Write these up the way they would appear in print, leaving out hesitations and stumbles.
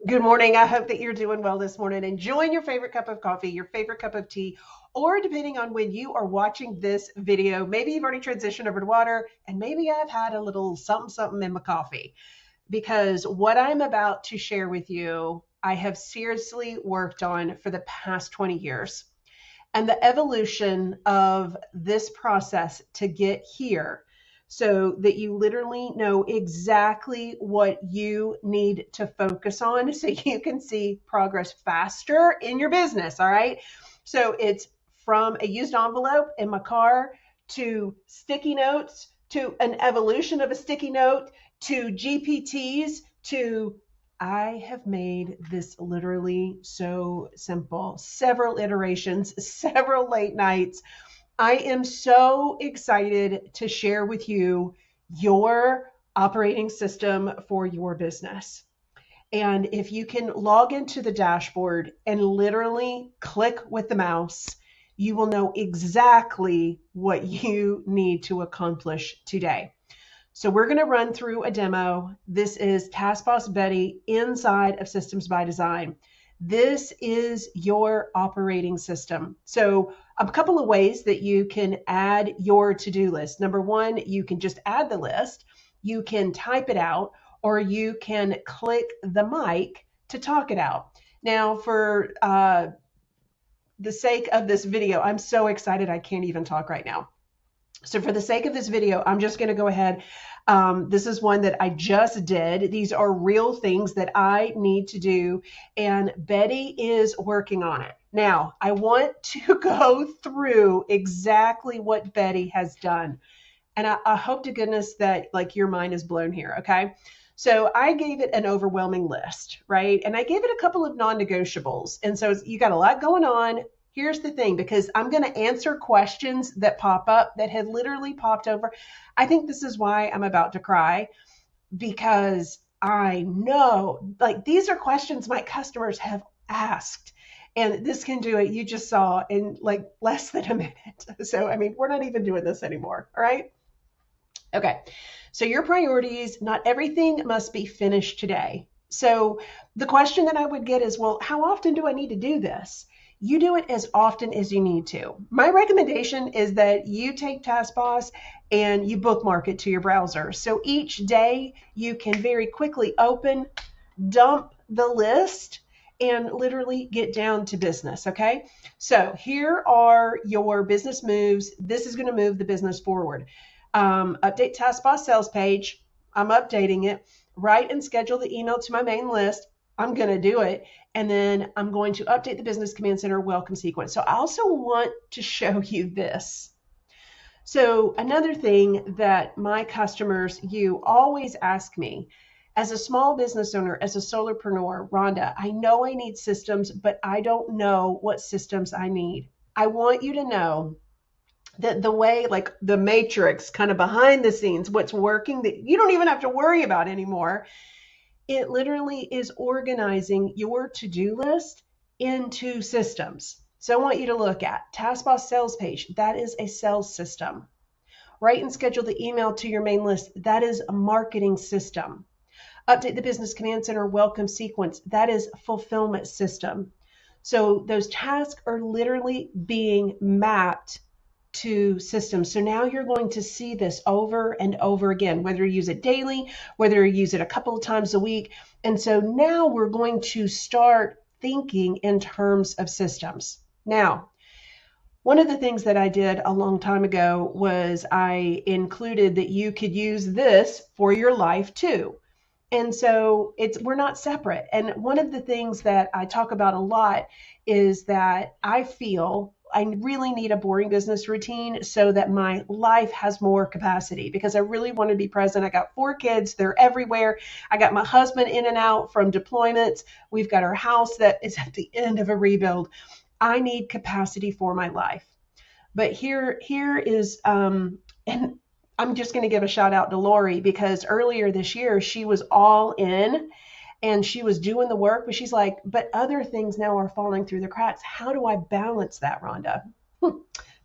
Good morning. I hope that you're doing well this morning. Enjoying your favorite cup of coffee, your favorite cup of tea, or depending on when you are watching this video, maybe you've already transitioned over to water, and maybe I've had a little something, something in my coffee. Because what I'm about to share with you, I have seriously worked on for the past 20 years. And the evolution of this process to get here so that you literally know exactly what you need to focus on so you can see progress faster in your business. All right. So it's from a used envelope in my car to sticky notes to an evolution of a sticky note to GPTs to I have made this literally so simple. Several iterations, several late nights. I am so excited to share with you your operating system for your business. And if you can log into the dashboard and literally click with the mouse, you will know exactly what you need to accomplish today. So we're going to run through a demo. This is Task Boss Betty inside of Systems by Design. This is your operating system. So a couple of ways that you can add your to-do list. Number one, you can just add the list. You can type it out, or you can click the mic to talk it out. Now, for the sake of this video, I'm so excited I can't even talk right now. So for the sake of this video, I'm just going to go ahead. This is one that I just did. These are real things that I need to do, and Betty is working on it. Now, I want to go through exactly what Betty has done. And I hope to goodness that like your mind is blown here, okay? So I gave it an overwhelming list, right? And I gave it a couple of non-negotiables. And so you got a lot going on. Here's the thing, because I'm going to answer questions that pop up that had literally popped over. I think this is why I'm about to cry, because I know like these are questions my customers have asked. And this can do it. You just saw in like less than a minute. So, I mean, we're not even doing this anymore. All right. Okay. So your priorities, not everything must be finished today. So the question that I would get is, well, how often do I need to do this? You do it as often as you need to. My recommendation is that you take TaskBoss and you bookmark it to your browser. So each day you can very quickly open, dump the list, and literally get down to business, okay? So here are your business moves. This is going to move the business forward. Update TaskBoss sales page. I'm updating it. Write and schedule the email to my main list. I'm going to do it. And then I'm going to update the Business Command Center welcome sequence. So I also want to show you this. So another thing that my customers, you always ask me, as a small business owner, as a solopreneur, Rhonda, I know I need systems, but I don't know what systems I need. I want you to know that the way, like the matrix, kind of behind the scenes, what's working that you don't even have to worry about anymore, it literally is organizing your to-do list into systems. So I want you to look at TaskBoss sales page. That is a sales system. Write and schedule the email to your main list. That is a marketing system. Update the Business Command Center welcome sequence. That is a fulfillment system. So those tasks are literally being mapped to systems. So now you're going to see this over and over again, whether you use it daily, whether you use it a couple of times a week. And so now we're going to start thinking in terms of systems. Now, one of the things that I did a long time ago was I included that you could use this for your life too. And so we're not separate. And one of the things that I talk about a lot is that I feel I really need a boring business routine so that my life has more capacity, because I really want to be present. I got 4 kids. They're everywhere. I got my husband in and out from deployments. We've got our house that is at the end of a rebuild. I need capacity for my life. But here is, and I'm just going to give a shout out to Lori, because earlier this year, she was all in and she was doing the work, but she's like, but other things now are falling through the cracks. How do I balance that, Rhonda?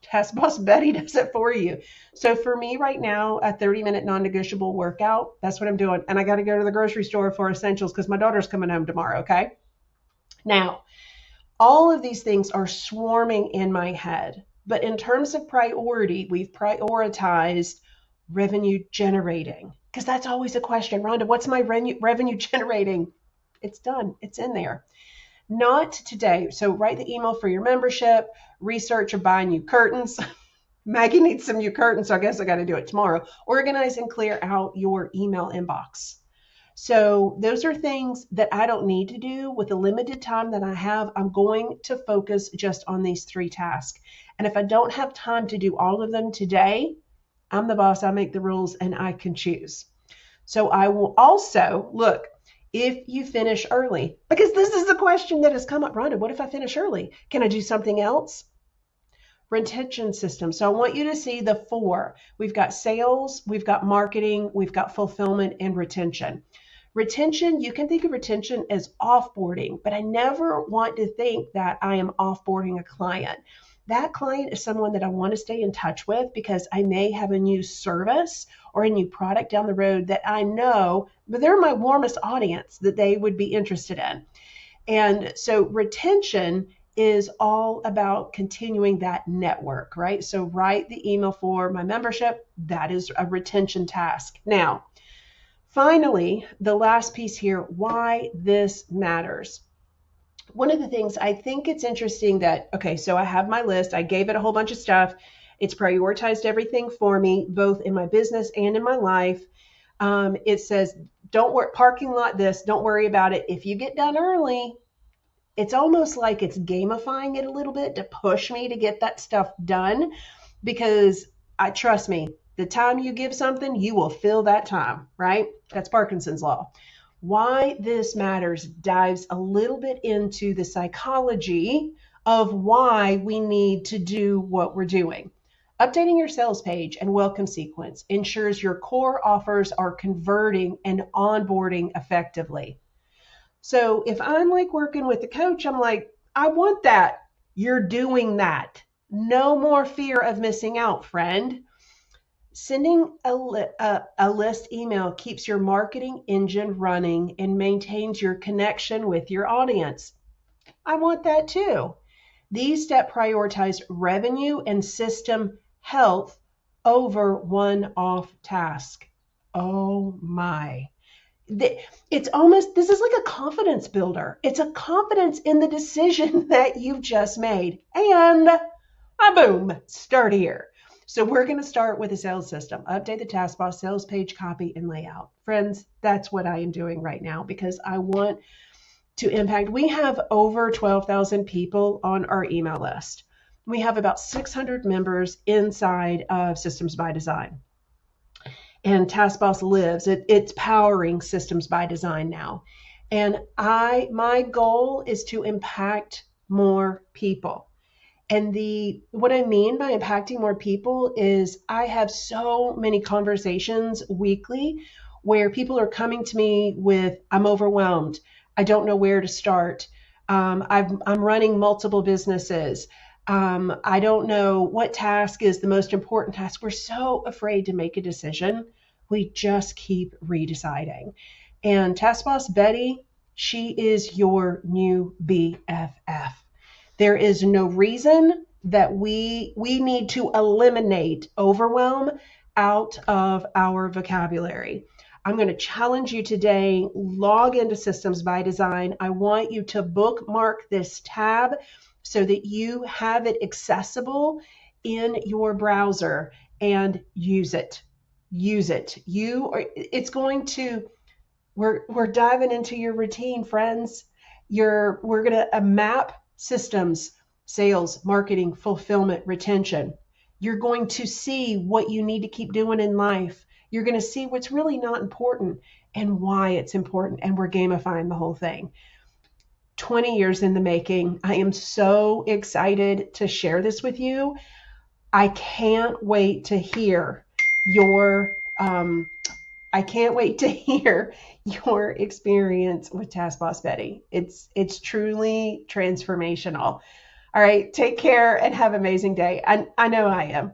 Task Boss Betty does it for you. So for me right now, a 30-minute non-negotiable workout, that's what I'm doing. And I got to go to the grocery store for essentials because my daughter's coming home tomorrow. Okay. Now, all of these things are swarming in my head. But in terms of priority, we've prioritized revenue generating because that's always a question. Rhonda, what's my revenue generating? It's done. It's in there. Not today. So write the email for your membership, research or buy new curtains. Maggie needs some new curtains, so I guess I got to do it tomorrow. Organize and clear out your email inbox. So those are things that I don't need to do with the limited time that I have. I'm going to focus just on these 3 tasks. And if I don't have time to do all of them today, I'm the boss, I make the rules, and I can choose. So I will also look, if you finish early, because this is the question that has come up, Rhonda, what if I finish early? Can I do something else? Retention system. So I want you to see the 4. We've got sales, we've got marketing, we've got fulfillment, and retention. Retention, you can think of retention as offboarding, but I never want to think that I am offboarding a client. That client is someone that I want to stay in touch with because I may have a new service or a new product down the road that I know, but they're my warmest audience that they would be interested in. And so retention is all about continuing that network, right? So write the email for my membership. That is a retention task. Now, finally, the last piece here, why this matters. One of the things I think it's interesting that, okay, so I have my list. I gave it a whole bunch of stuff. It's prioritized everything for me, both in my business and in my life. It says, don't worry, parking lot this, don't worry about it. If you get done early, it's almost like it's gamifying it a little bit to push me to get that stuff done because trust me, the time you give something, you will fill that time, right? That's Parkinson's law. Why this matters dives a little bit into the psychology of why we need to do what we're doing. Updating your sales page and welcome sequence ensures your core offers are converting and onboarding effectively. So if I'm like working with the coach, I'm like, I want that. You're doing that. No more fear of missing out, friend. Sending a list email keeps your marketing engine running and maintains your connection with your audience. I want that too. These steps prioritize revenue and system health over one-off task. Oh my. It's almost, this is like a confidence builder. It's a confidence in the decision that you've just made. And boom, start here. So we're going to start with a sales system. Update the task box, sales page, copy, and layout. Friends, that's what I am doing right now because I want to impact. We have over 12,000 people on our email list. We have about 600 members inside of Systems by Design. And TaskBoss lives. It's powering Systems by Design now. And my goal is to impact more people. And what I mean by impacting more people is I have so many conversations weekly where people are coming to me with, I'm overwhelmed. I don't know where to start. I'm running multiple businesses. I don't know what task is the most important task. We're so afraid to make a decision. We just keep redeciding. And Task Boss Betty, she is your new BFF. There is no reason that we need to eliminate overwhelm out of our vocabulary. I'm going to challenge you today, log into Systems by Design. I want you to bookmark this tab so that you have it accessible in your browser and use it. Use it. We're diving into your routine, friends. We're going to map systems, sales, marketing, fulfillment, retention. You're going to see what you need to keep doing in life. You're going to see what's really not important and why it's important. And we're gamifying the whole thing. 20 years in the making. I am so excited to share this with you. I can't wait to hear your experience with Task Boss Betty. It's truly transformational. All right, take care and have an amazing day. I know I am.